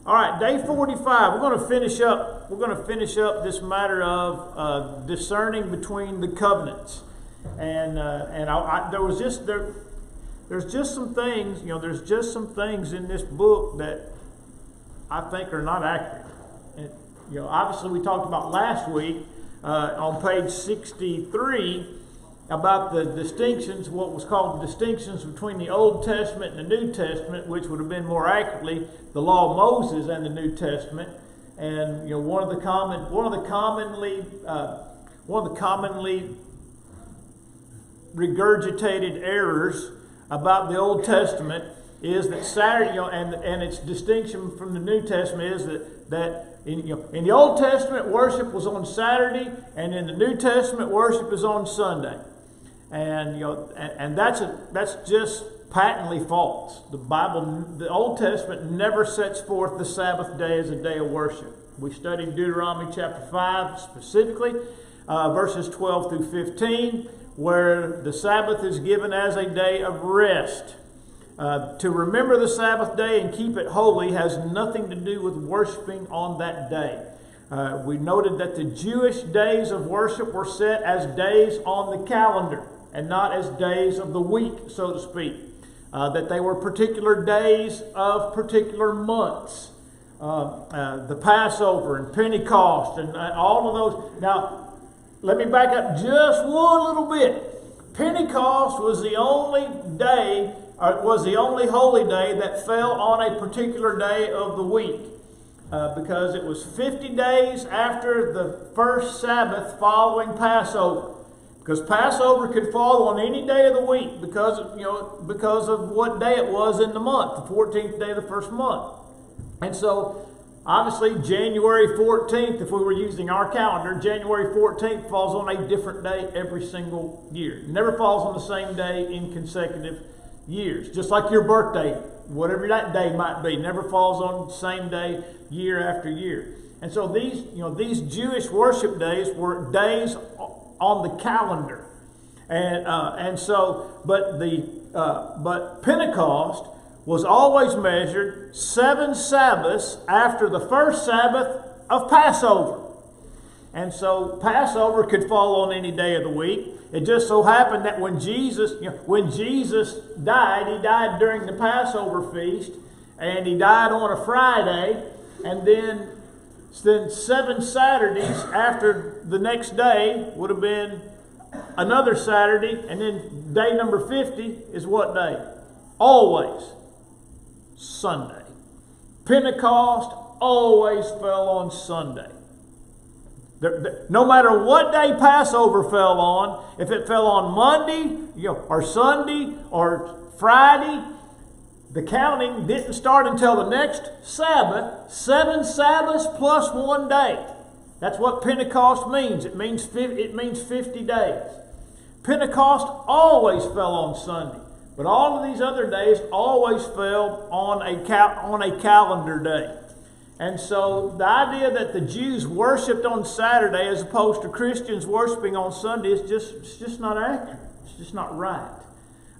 All right, day 45. We're going to finish up. We're going to finish up this matter of discerning between the covenants, and there's just some things. There's just some things in this book that I think are not accurate. And, obviously we talked about last week on page 63 about the distinctions, what was called the distinctions between the Old Testament and the New Testament, which would have been more accurately the Law of Moses and the New Testament. And one of the commonly regurgitated errors about the Old Testament is that Saturday, and its distinction from the New Testament is that in the Old Testament worship was on Saturday, and in the New Testament worship is on Sunday. And that's just patently false. The Old Testament never sets forth the Sabbath day as a day of worship. We studied Deuteronomy chapter 5 specifically, verses 12 through 15, where the Sabbath is given as a day of rest. To remember the Sabbath day and keep it holy has nothing to do with worshiping on that day. We noted that the Jewish days of worship were set as days on the calendar and not as days of the week, so to speak. That they were particular days of particular months. The Passover and Pentecost and all of those. Now, let me back up just one little bit. Pentecost was the only day, or was the only holy day that fell on a particular day of the week. Because it was 50 days after the first Sabbath following Passover. Because Passover could fall on any day of the week because of what day it was in the month, the 14th day of the first month. And so, obviously, January 14th, if we were using our calendar, January 14th falls on a different day every single year. It never falls on the same day in consecutive years. Just like your birthday, whatever that day might be, never falls on the same day year after year. And so these Jewish worship days were days on the calendar, but Pentecost was always measured 7 Sabbaths after the first Sabbath of Passover. And so Passover could fall on any day of the week. It just so happened that when Jesus died, he died during the Passover feast, and he died on a Friday, and then 7 Saturdays after the next day would have been another Saturday, and then day number 50 is what day? Always Sunday. Pentecost always fell on Sunday. No matter what day Passover fell on, if it fell on Monday, or Sunday, or Friday, the counting didn't start until the next Sabbath, 7 Sabbaths plus 1 day. That's what Pentecost means. It means 50 days. Pentecost always fell on Sunday, but all of these other days always fell on a calendar day. And so the idea that the Jews worshipped on Saturday as opposed to Christians worshiping on Sunday is just not accurate. It's just not right.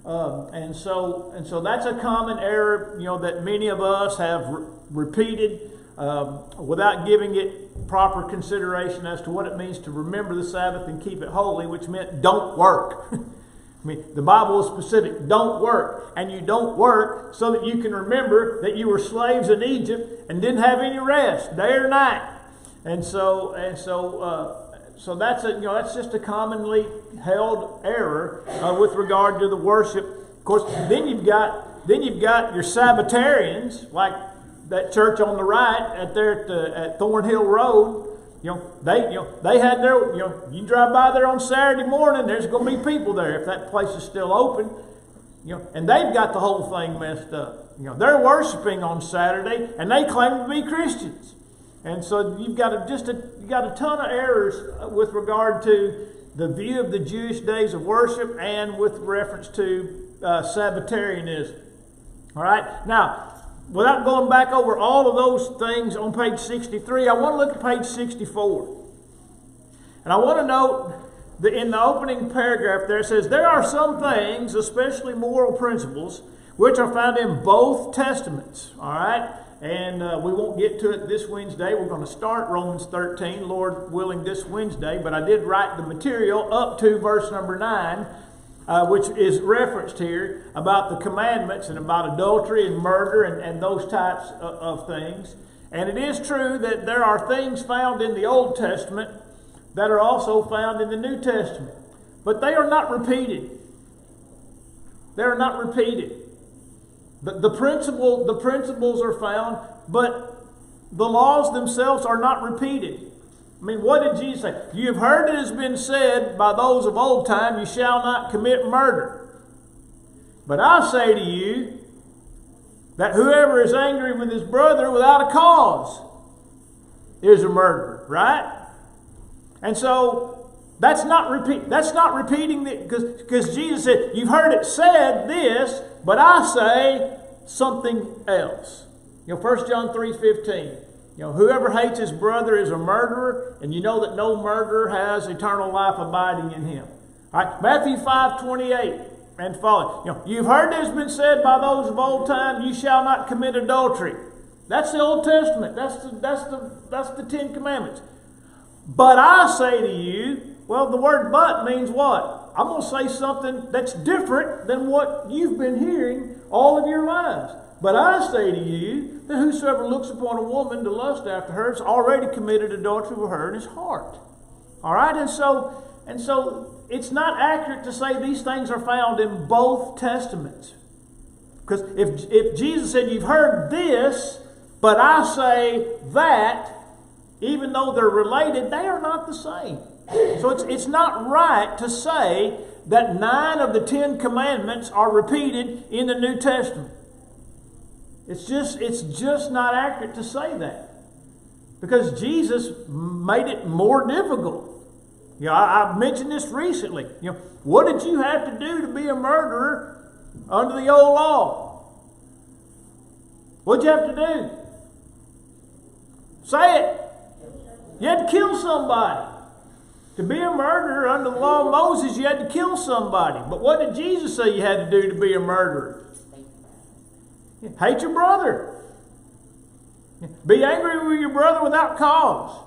And so that's a common error, that many of us have repeated without giving it proper consideration as to what it means to remember the Sabbath and keep it holy, which meant don't work. I mean, the Bible is specific. Don't work. And you don't work so that you can remember that you were slaves in Egypt and didn't have any rest, day or night. And so that's just a commonly held error with regard to the worship. Of course, then you've got your Sabbatarians, like that church on the right at Thornhill Road. They had their, you drive by there on Saturday morning, there's going to be people there if that place is still open, and they've got the whole thing messed up. They're worshiping on Saturday, and they claim to be Christians. And so you've got a ton of errors with regard to the view of the Jewish days of worship and with reference to Sabbatarianism. All right, now, without going back over all of those things on page 63, I want to look at page 64. And I want to note that in the opening paragraph there it says, there are some things, especially moral principles, which are found in both testaments. All right? and we won't get to it this Wednesday. We're going to start Romans 13, Lord willing, this Wednesday. But I did write the material up to verse number 9, which is referenced here about the commandments and about adultery and murder and those types of things. And it is true that there are things found in the Old Testament that are also found in the New Testament. But they are not repeated. They are not repeated. The principles are found, but the laws themselves are not repeated. I mean, what did Jesus say? You have heard it has been said by those of old time, you shall not commit murder. But I say to you that whoever is angry with his brother without a cause is a murderer, right? And so that's not repeating because Jesus said, you've heard it said this, but I say something else. 1 John 3:15. Whoever hates his brother is a murderer, and you know that no murderer has eternal life abiding in him. All right, Matthew 5:28 and following. You've heard it has been said by those of old time, you shall not commit adultery. That's the Old Testament. That's the Ten Commandments. But I say to you, well, the word but means what? I'm going to say something that's different than what you've been hearing all of your lives. But I say to you that whosoever looks upon a woman to lust after her has already committed adultery with her in his heart. All right? And so it's not accurate to say these things are found in both Testaments. Because if Jesus said, you've heard this, but I say that, even though they're related, they are not the same. So it's not right to say that 9 of the 10 commandments are repeated in the New Testament. It's just not accurate to say that. Because Jesus made it more difficult. I mentioned this recently. What did you have to do to be a murderer under the old law? What did you have to do? Say it. You had to kill somebody. To be a murderer under the law of Moses, you had to kill somebody. But what did Jesus say you had to do to be a murderer? Hate your brother. Be angry with your brother without cause.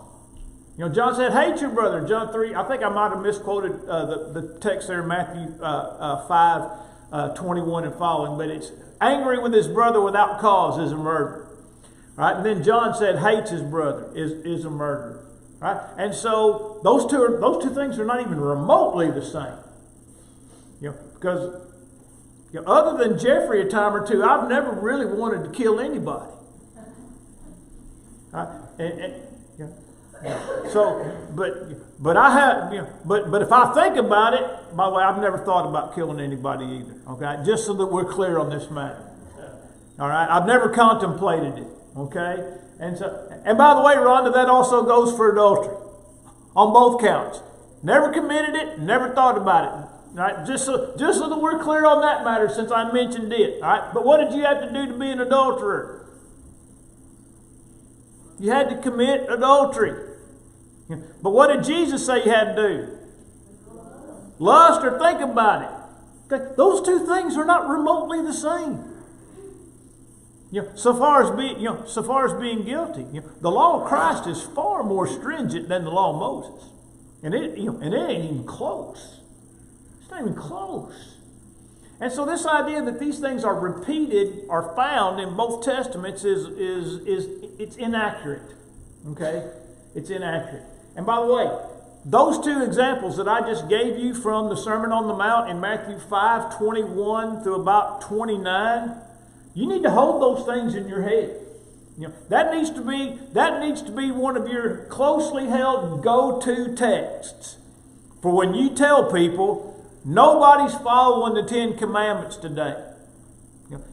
John said, hate your brother. John 3, I think I might have misquoted the text there in Matthew 5:21 and following, but it's angry with his brother without cause is a murderer. Right? And then John said, hates his brother is a murderer. Right? And so those two things are not even remotely the same. Because other than Jeffrey a time or two, I've never really wanted to kill anybody. Right? So, but I have, but if I think about it, by the way, I've never thought about killing anybody either. Okay, just so that we're clear on this matter. All right, I've never contemplated it. Okay, and by the way, Rhonda, that also goes for adultery, on both counts. Never committed it, never thought about it. All right, just so that we're clear on that matter, since I mentioned it. All right, but what did you have to do to be an adulterer? You had to commit adultery. But what did Jesus say you had to do? Lust or think about it. Okay? Those two things are not remotely the same. So far as being guilty, the law of Christ is far more stringent than the law of Moses, and it ain't even close. It's not even close. And so this idea that these things are repeated, are found in both Testaments it's inaccurate. Okay? It's inaccurate. And by the way, those two examples that I just gave you from the Sermon on the Mount in Matthew 5:21 through about 29, you need to hold those things in your head. That needs to be one of your closely held go-to texts for when you tell people nobody's following the 10 Commandments today.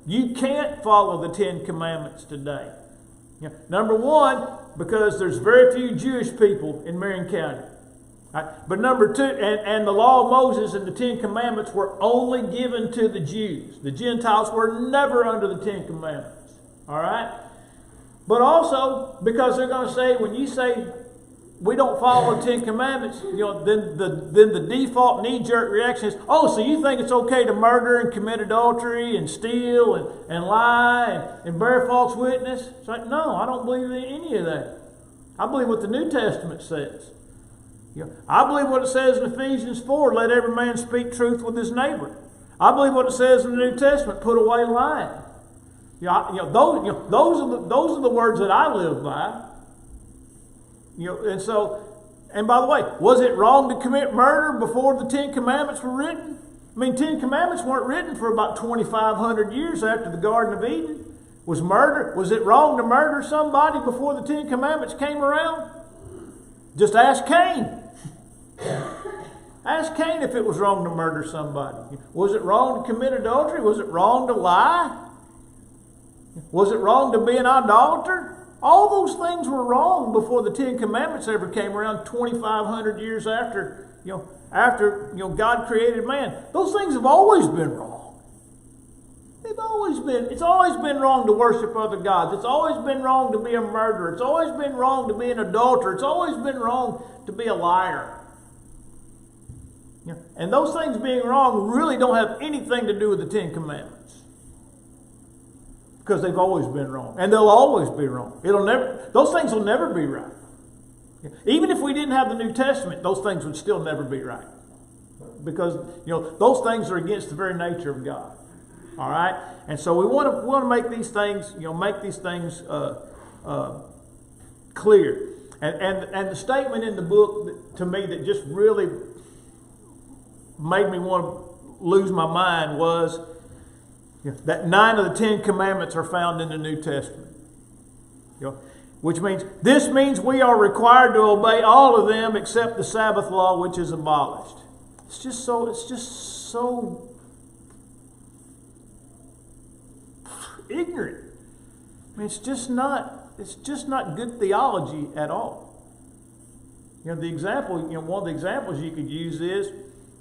You can't follow the 10 Commandments today. Number one, because there's very few Jewish people in Marion County. Right? But number two, and the law of Moses and the 10 Commandments were only given to the Jews. The Gentiles were never under the 10 Commandments. All right? But also, because they're going to say, when you say we don't follow the Ten Commandments, then the default knee-jerk reaction is, oh, so you think it's okay to murder and commit adultery and steal and lie and bear false witness? It's like, no, I don't believe in any of that. I believe what the New Testament says. I believe what it says in Ephesians 4, let every man speak truth with his neighbor. I believe what it says in the New Testament, put away lying. Those are the words that I live by. And by the way, was it wrong to commit murder before the Ten Commandments were written? I mean, Ten Commandments weren't written for about 2,500 years after the Garden of Eden. Was it wrong to murder somebody before the Ten Commandments came around? Just ask Cain. Ask Cain if it was wrong to murder somebody. Was it wrong to commit adultery? Was it wrong to lie? Was it wrong to be an idolater? All those things were wrong before the Ten Commandments ever came around 2,500 years after God created man. Those things have always been wrong. It's always been wrong to worship other gods. It's always been wrong to be a murderer. It's always been wrong to be an adulterer. It's always been wrong to be a liar. And those things being wrong really don't have anything to do with the Ten Commandments. Because they've always been wrong. And they'll always be wrong. Those things will never be right. Even if we didn't have the New Testament, those things would still never be right. Because, those things are against the very nature of God. All right? And so we want to make these things, clear. And the statement in the book to me that just really made me want to lose my mind was that 9 of the 10 commandments are found in the New Testament. Which means, this means we are required to obey all of them except the Sabbath law, which is abolished. It's just so ignorant. I mean, it's just not good theology at all. The example, one of the examples you could use is,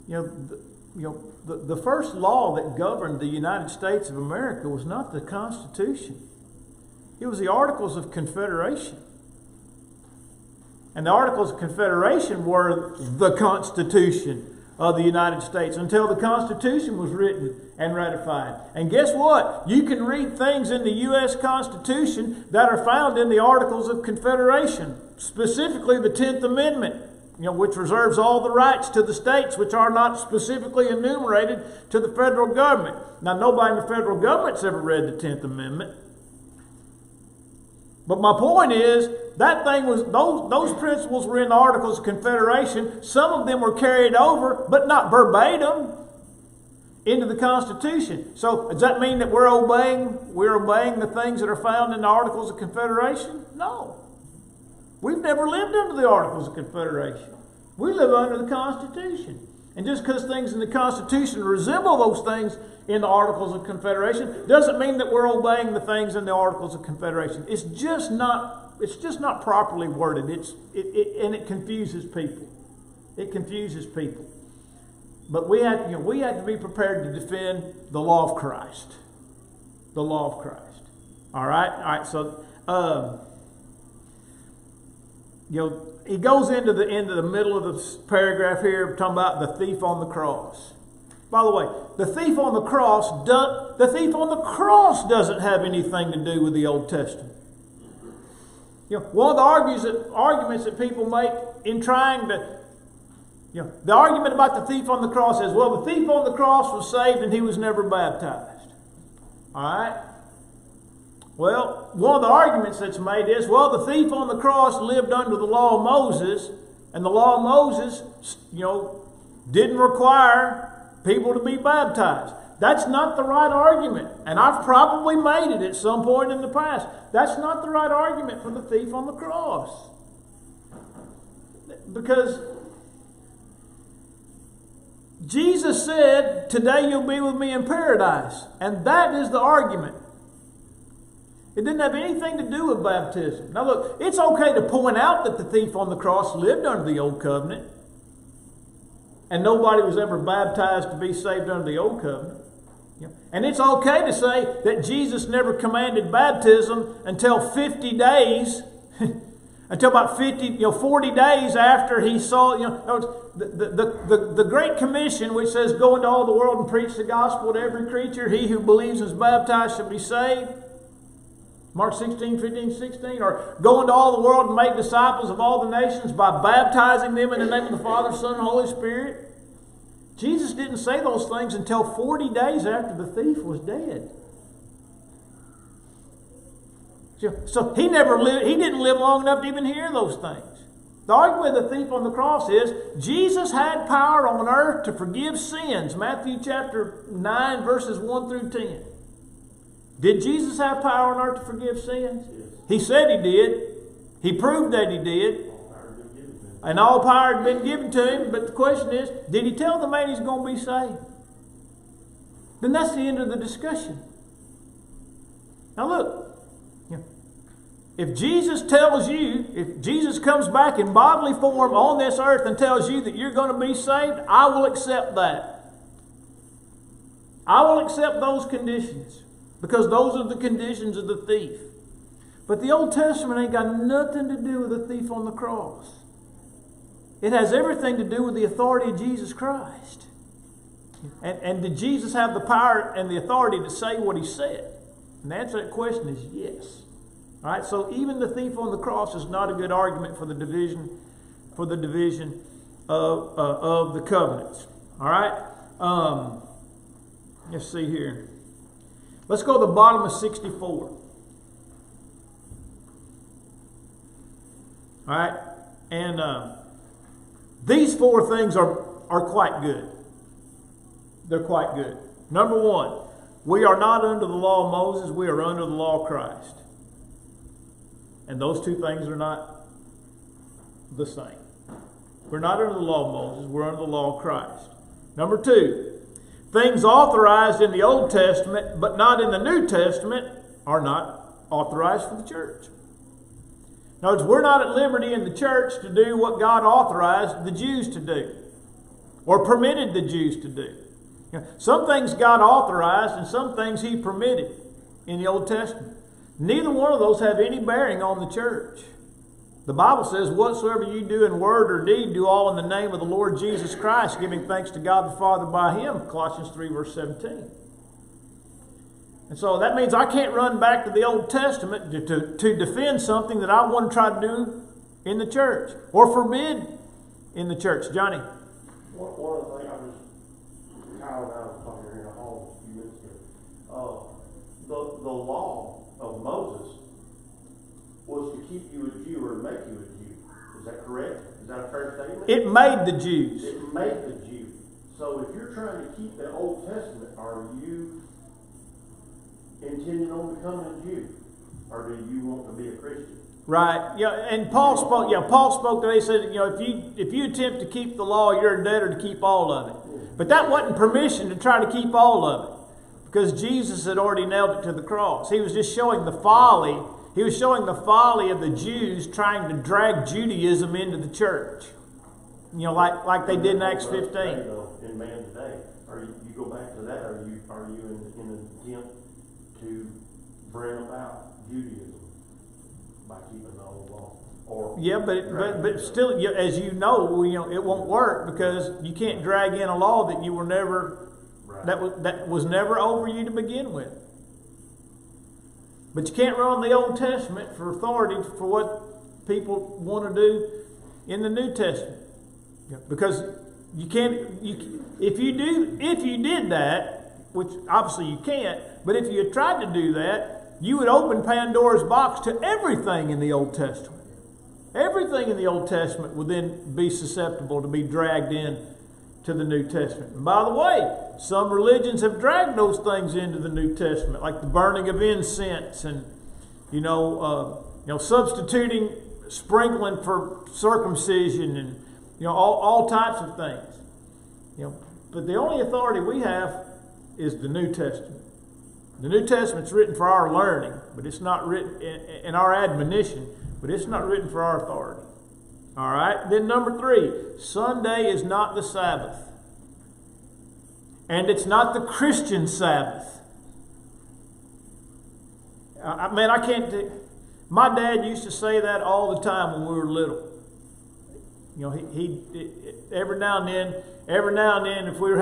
the first law that governed the United States of America was not the Constitution. It was the Articles of Confederation. And the Articles of Confederation were the Constitution of the United States until the Constitution was written and ratified. And guess what? You can read things in the U.S. Constitution that are found in the Articles of Confederation, specifically the 10th Amendment, which reserves all the rights to the states which are not specifically enumerated to the federal government. Now, nobody in the federal government's ever read the 10th Amendment. But my point is, that thing was, those principles were in the Articles of Confederation. Some of them were carried over, but not verbatim, into the Constitution. So, does that mean that we're obeying the things that are found in the Articles of Confederation? No. We've never lived under the Articles of Confederation. We live under the Constitution. And just because things in the Constitution resemble those things in the Articles of Confederation doesn't mean that we're obeying the things in the Articles of Confederation. It's just not properly worded. And it confuses people. It confuses people. But we have to be prepared to defend the law of Christ. The law of Christ. All right. So he goes into the middle of this paragraph here, talking about the thief on the cross. By the way, the thief on the cross doesn't have anything to do with the Old Testament. One of the arguments that people make in trying to, the argument about the thief on the cross is, well, the thief on the cross was saved and he was never baptized. All right? Well, one of the arguments that's made is, well, the thief on the cross lived under the law of Moses, and the law of Moses, didn't require people to be baptized. That's not the right argument, and I've probably made it at some point in the past. That's not the right argument for the thief on the cross. Because Jesus said, today you'll be with me in paradise, and that is the argument. It didn't have anything to do with baptism. Now look, it's okay to point out that the thief on the cross lived under the Old Covenant, and nobody was ever baptized to be saved under the Old Covenant. And it's okay to say that Jesus never commanded baptism until 50 days until about 40 days after he saw, the Great Commission, which says, go into all the world and preach the gospel to every creature. He who believes and is baptized shall be saved. Mark 16, 15, 16. Or go into all the world and make disciples of all the nations by baptizing them in the name of the Father, Son, and Holy Spirit. Jesus didn't say those things until 40 days after the thief was dead. So he didn't live long enough to even hear those things. The argument of the thief on the cross is Jesus had power on earth to forgive sins. Matthew chapter 9, verses 1 through 10. Did Jesus have power on earth to forgive sins? Yes. He said he did. He proved that he did. And all power had been given to him. But the question is, did he tell the man he's going to be saved? Then that's the end of the discussion. Now look. If Jesus tells you, if Jesus comes back in bodily form on this earth and tells you that you're going to be saved, I will accept that. I will accept those conditions because those are the conditions of the thief. But the Old Testament ain't got nothing to do with the thief on the cross. It has everything to do with the authority of Jesus Christ. And did Jesus have the power and the authority to say what he said? And the answer to that question is yes. All right, so even the thief on the cross is not a good argument for the division of the covenants. All right, let's see here. Let's go to the bottom of 64. All right, and these four things are quite good. They're quite good. Number one, we are not under the law of Moses; we are under the law of Christ. And those two things are not the same. We're not under the law of Moses. We're under the law of Christ. Number two, things authorized in the Old Testament but not in the New Testament are not authorized for the church. In other words, we're not at liberty in the church to do what God authorized the Jews to do or permitted the Jews to do. Some things God authorized and some things He permitted in the Old Testament. Neither one of those have any bearing on the church. The Bible says, whatsoever you do in word or deed, do all in the name of the Lord Jesus Christ, giving thanks to God the Father by Him, Colossians 3, verse 17. And so that means I can't run back to the Old Testament to defend something that I want to try to do in the church or forbid in the church. Johnny? One of the things I was Kyle and I was talking here in the hall a few minutes ago. The law of Moses was to keep you a Jew or make you a Jew. Is that correct? Is that a fair statement? It made the Jews. It made the Jew. So if you're trying to keep the Old Testament, are you intending on becoming a Jew? Or do you want to be a Christian? Right. Yeah, and Paul spoke. Yeah, Paul spoke today. He said, if you attempt to keep the law, you're a debtor to keep all of it. But that wasn't permission to try to keep all of it, because Jesus had already nailed it to the cross. He was just showing the folly. He was showing the folly of the Jews trying to drag Judaism into the church. Like they did in Acts 15. In man today, you go back to that? Are you in an attempt to bring about Judaism by keeping the old law? But still, as you know, it won't work because you can't drag in a law that you were never. Right. That was never over you to begin with. But you can't run the Old Testament for authority for what people want to do in the New Testament, because you can't. If you did that, which obviously you can't, but if you tried to do that, you would open Pandora's box to everything in the Old Testament. Everything in the Old Testament would then be susceptible to be dragged in to the New Testament. And by the way, some religions have dragged those things into the New Testament, like the burning of incense and substituting sprinkling for circumcision and all types of things. But the only authority we have is the New Testament. The New Testament's written for our learning, but it's not written in our admonition, but it's not written for our authority. All right. Then number 3, Sunday is not the Sabbath. And it's not the Christian Sabbath. I My dad used to say that all the time when we were little. You know, he every now and then, if we were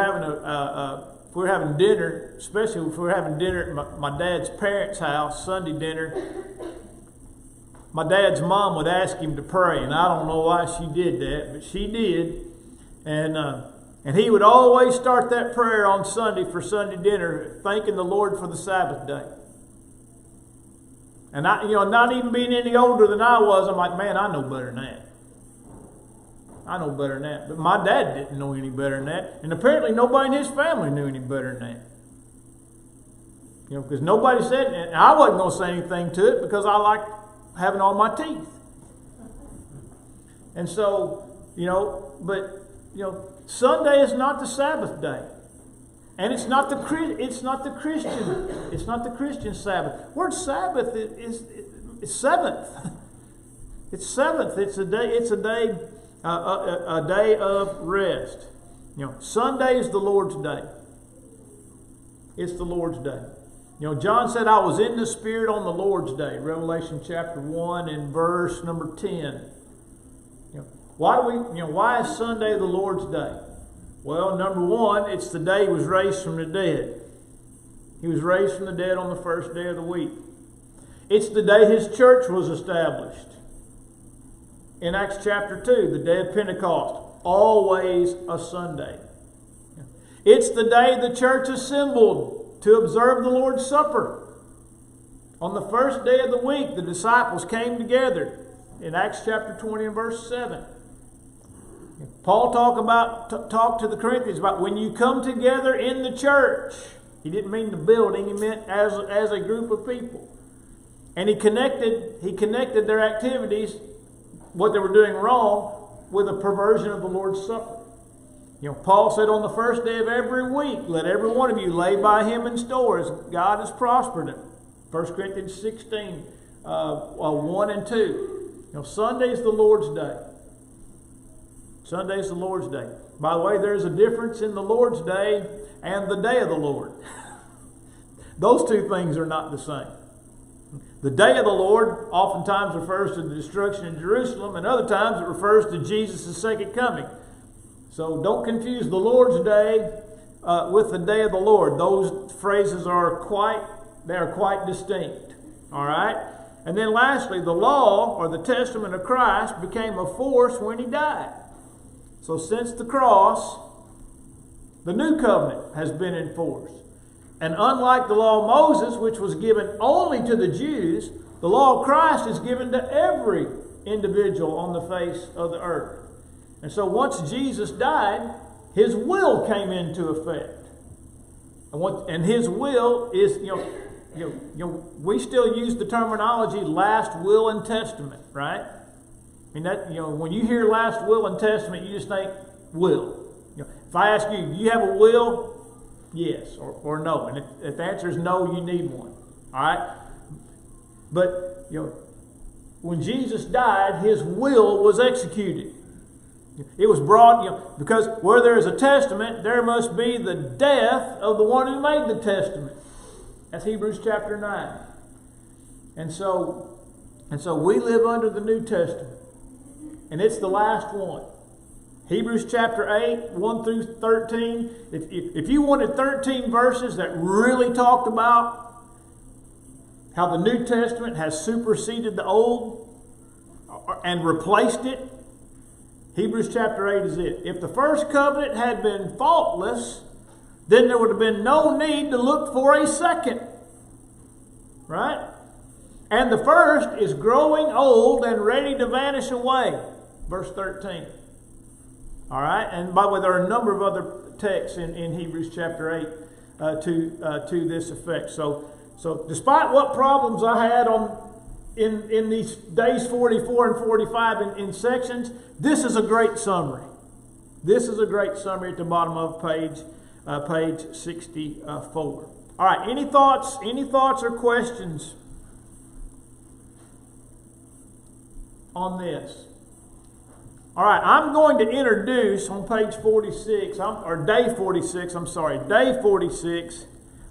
having dinner, especially if we were having dinner at my dad's parents' house, Sunday dinner, my dad's mom would ask him to pray, and I don't know why she did that, but she did, and he would always start that prayer on Sunday for Sunday dinner, thanking the Lord for the Sabbath day. And I, not even being any older than I was, I'm like, man, I know better than that. I know better than that. But my dad didn't know any better than that. And apparently nobody in his family knew any better than that. Because nobody said, and I wasn't going to say anything to it because I like having all my teeth. And so, Sunday is not the Sabbath day. And it's not the Christian Sabbath. Word Sabbath is seventh. It's seventh. It's a day of rest. Sunday is the Lord's day. It's the Lord's day. John said, I was in the Spirit on the Lord's day. Revelation chapter 1 and verse number 10. Why is Sunday the Lord's day? Well, number one, it's the day he was raised from the dead. He was raised from the dead on the first day of the week. It's the day his church was established. In Acts chapter 2, the day of Pentecost, always a Sunday. It's the day the church assembled to observe the Lord's Supper. On the first day of the week, the disciples came together in Acts chapter 20 and verse 7. Paul talked to the Corinthians about when you come together in the church. He didn't mean the building, he meant as a group of people. And he connected their activities, what they were doing wrong, with a perversion of the Lord's Supper. Paul said on the first day of every week, let every one of you lay by him in store as God has prospered him. 1 Corinthians 16, 1 and 2. Sunday is the Lord's day. Sunday is the Lord's day. By the way, there's a difference in the Lord's day and the day of the Lord. Those two things are not the same. The day of the Lord oftentimes refers to the destruction of Jerusalem, and other times it refers to Jesus' second coming. So don't confuse the Lord's day with the day of the Lord. Those phrases are quite distinct. All right? And then lastly, the law or the testament of Christ became a force when he died. So since the cross, the new covenant has been in force. And unlike the law of Moses, which was given only to the Jews, the law of Christ is given to every individual on the face of the earth. And so once Jesus died, his will came into effect. And his will is, we still use the terminology last will and testament, right? I mean, when you hear last will and testament, you just think will. If I ask you, do you have a will? Yes or no. And if the answer is no, you need one. All right? But, when Jesus died, his will was executed. It was brought, because where there is a testament, there must be the death of the one who made the testament. That's Hebrews chapter 9. And so we live under the New Testament. And it's the last one. Hebrews chapter 8, 1 through 13. If you wanted 13 verses that really talked about how the New Testament has superseded the Old and replaced it, Hebrews chapter 8 is it. If the first covenant had been faultless, then there would have been no need to look for a second. Right? And the first is growing old and ready to vanish away. Verse 13. All right? And by the way, there are a number of other texts in Hebrews chapter 8 to this effect. So despite what problems I had in these days 44 and 45 in sections, this is a great summary. This is a great summary at the bottom of page 64. All right, any thoughts or questions on this? All right, I'm going to introduce on page 46, day 46,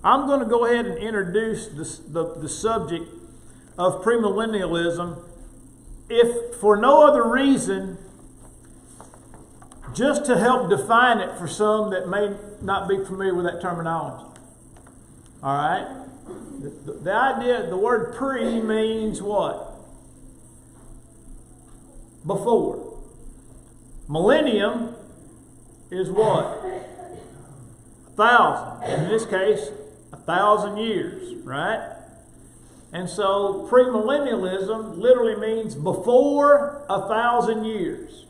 I'm going to go ahead and introduce the subject of premillennialism, if for no other reason, just to help define it for some that may not be familiar with that terminology. All right? The idea, the word pre means what? Before. Millennium is what? 1,000. In this case, 1,000 years, right? And so premillennialism literally means before 1,000 years.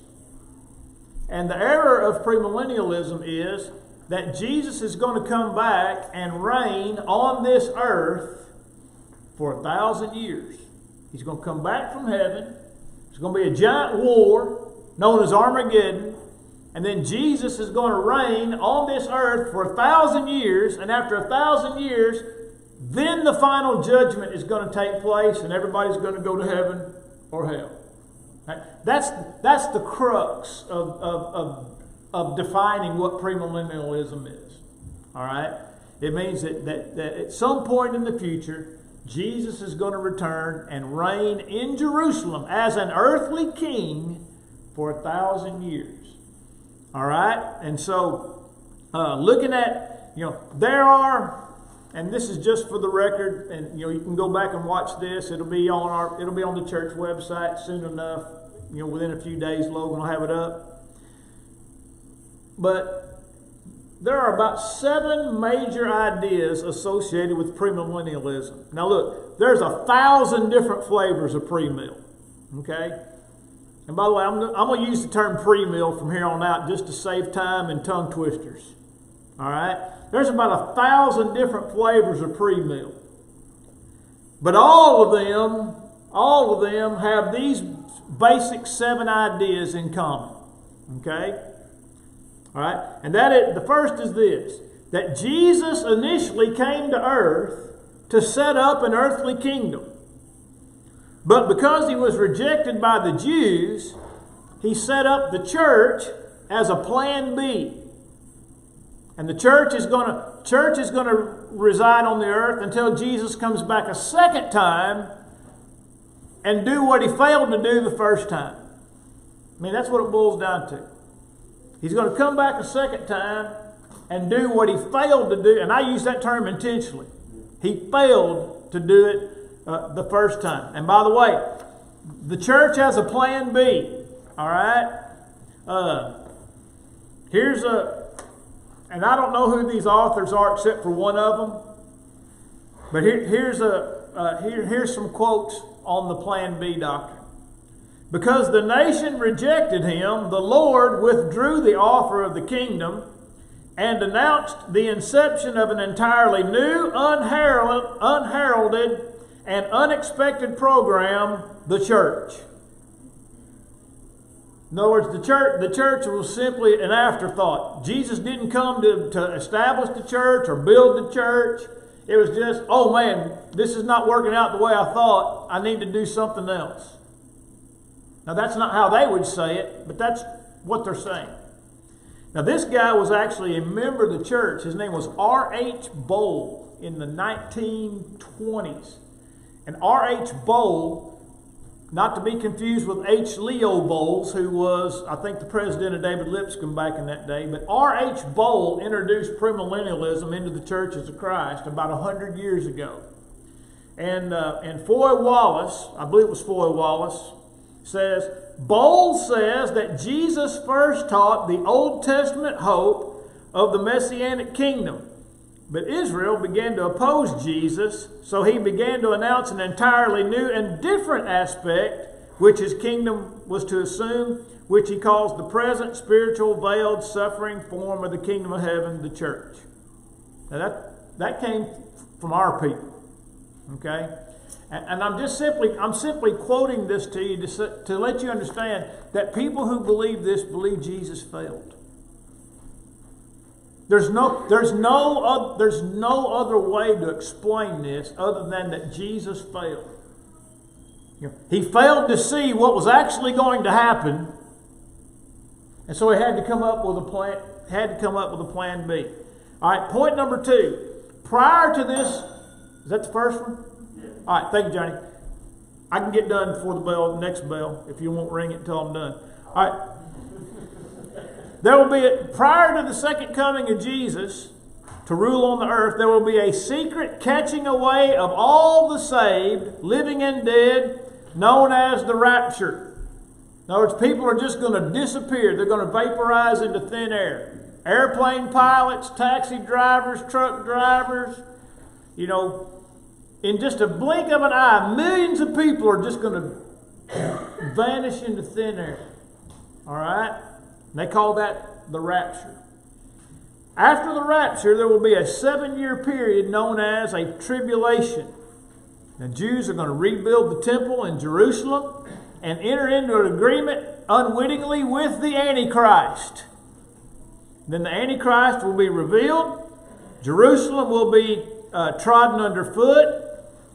And the error of premillennialism is that Jesus is going to come back and reign on this earth for 1,000 years. He's going to come back from heaven. There's going to be a giant war known as Armageddon. And then Jesus is going to reign on this earth for 1,000 years. And after 1,000 years, then the final judgment is going to take place and everybody's going to go to heaven or hell. Right? That's the crux of defining what premillennialism is. All right? It means that at some point in the future, Jesus is going to return and reign in Jerusalem as an earthly king for 1,000 years. All right? And so, looking at, there are, and this is just for the record, and you can go back and watch this. It'll be on the church website soon enough. Within a few days, Logan will have it up. But there are about 7 major ideas associated with premillennialism. Now look, there's 1,000 different flavors of pre-mill. Okay? And by the way, I'm going to use the term pre-mill from here on out just to save time and tongue twisters. All right? There's about 1,000 different flavors of pre-mill. But all of them have these basic 7 ideas in common. Okay? All right? And the first is this, that Jesus initially came to earth to set up an earthly kingdom. But because he was rejected by the Jews, he set up the church as a plan B. And the church is going to reside on the earth until Jesus comes back a second time and do what he failed to do the first time. I mean, that's what it boils down to. He's going to come back a second time and do what he failed to do. And I use that term intentionally. He failed to do it the first time. And by the way, the church has a plan B. All right? And I don't know who these authors are except for one of them. But here's some quotes on the Plan B doctrine. Because the nation rejected him, the Lord withdrew the offer of the kingdom and announced the inception of an entirely new, unheralded, and unexpected program, the church. In other words, the church was simply an afterthought. Jesus didn't come to establish the church or build the church. It was just, oh man, this is not working out the way I thought. I need to do something else. Now that's not how they would say it, but that's what they're saying. Now this guy was actually a member of the church. His name was R.H. Bowl in the 1920s. And R.H. Bowl, not to be confused with H. Leo Bowles, who was, I think, the president of David Lipscomb back in that day. But R.H. Bowl introduced premillennialism into the churches of Christ about 100 years ago. And Foy Wallace, I believe it was Foy Wallace, says, Bowles says that Jesus first taught the Old Testament hope of the Messianic kingdom. But Israel began to oppose Jesus, so he began to announce an entirely new and different aspect which his kingdom was to assume, which he calls the present spiritual veiled suffering form of the kingdom of heaven, the church. Now that came from our people. Okay? And I'm simply quoting this to you to let you understand that people who believe this believe Jesus failed. There's no other way to explain this other than that Jesus failed. He failed to see what was actually going to happen, and so he had to come up with a plan. Plan B. All right, point number 2. Prior to this, is that the first one? All right, thank you, Johnny. I can get done before the next bell, if you won't ring it until I'm done. All right. There will be, prior to the second coming of Jesus to rule on the earth, there will be a secret catching away of all the saved, living and dead, known as the rapture. In other words, people are just going to disappear. They're going to vaporize into thin air. Airplane pilots, taxi drivers, truck drivers, in just a blink of an eye, millions of people are just going to vanish into thin air. All right? And they call that the rapture. After the rapture, there will be a 7-year period known as a tribulation. The Jews are going to rebuild the temple in Jerusalem and enter into an agreement unwittingly with the Antichrist. Then the Antichrist will be revealed. Jerusalem will be trodden underfoot,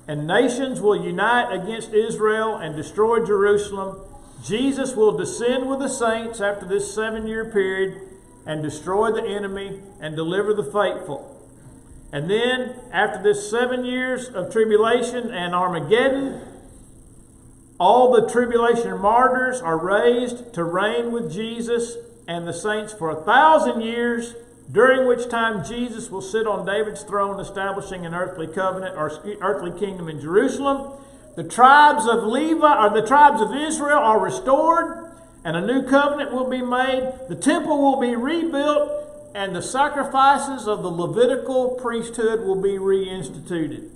and nations will unite against Israel and destroy Jerusalem. Jesus will descend with the saints after this 7-year period and destroy the enemy and deliver the faithful. And then, after this 7 years of tribulation and Armageddon, all the tribulation martyrs are raised to reign with Jesus and the saints for 1,000 years, during which time Jesus will sit on David's throne, establishing an earthly covenant or earthly kingdom in Jerusalem. The tribes of Levi, or the tribes of Israel, are restored, and a new covenant will be made. The temple will be rebuilt, and the sacrifices of the Levitical priesthood will be reinstituted.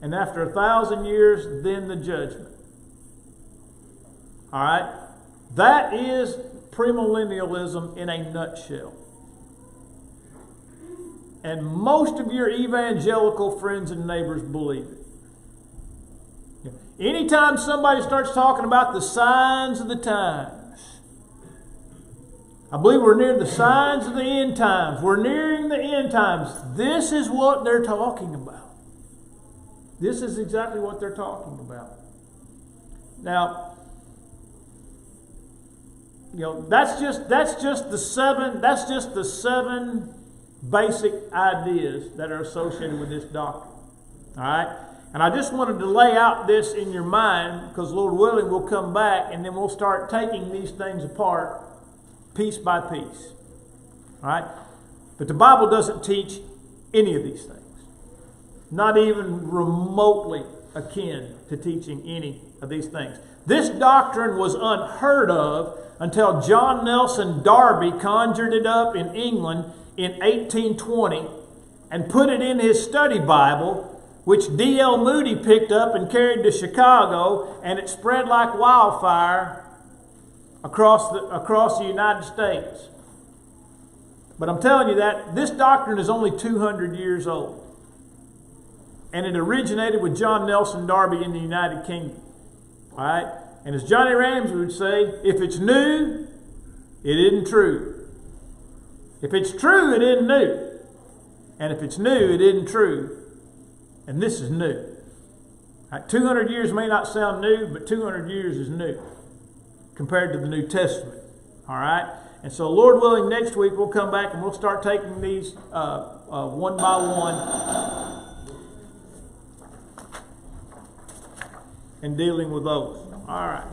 And after 1,000 years, then the judgment. All right? That is premillennialism in a nutshell. And most of your evangelical friends and neighbors believe it. Anytime somebody starts talking about the signs of the times, I believe we're near the signs of the end times. We're nearing the end times. This is what they're talking about. This is exactly what they're talking about. Now, that's just the seven basic ideas that are associated with this doctrine. All right? And I just wanted to lay out this in your mind, because Lord willing, we'll come back and then we'll start taking these things apart piece by piece. All right? But the Bible doesn't teach any of these things. Not even remotely akin to teaching any of these things. This doctrine was unheard of until John Nelson Darby conjured it up in England in 1820 and put it in his study Bible, which D.L. Moody picked up and carried to Chicago, and it spread like wildfire across the United States. But I'm telling you that this doctrine is only 200 years old. And it originated with John Nelson Darby in the United Kingdom. All right? And as Johnny Ramsey would say, if it's new, it isn't true. If it's true, it isn't new. And if it's new, it isn't true. And this is new. Right, 200 years may not sound new, but 200 years is new compared to the New Testament. All right? And so, Lord willing, next week we'll come back and we'll start taking these one by one and dealing with those. All right.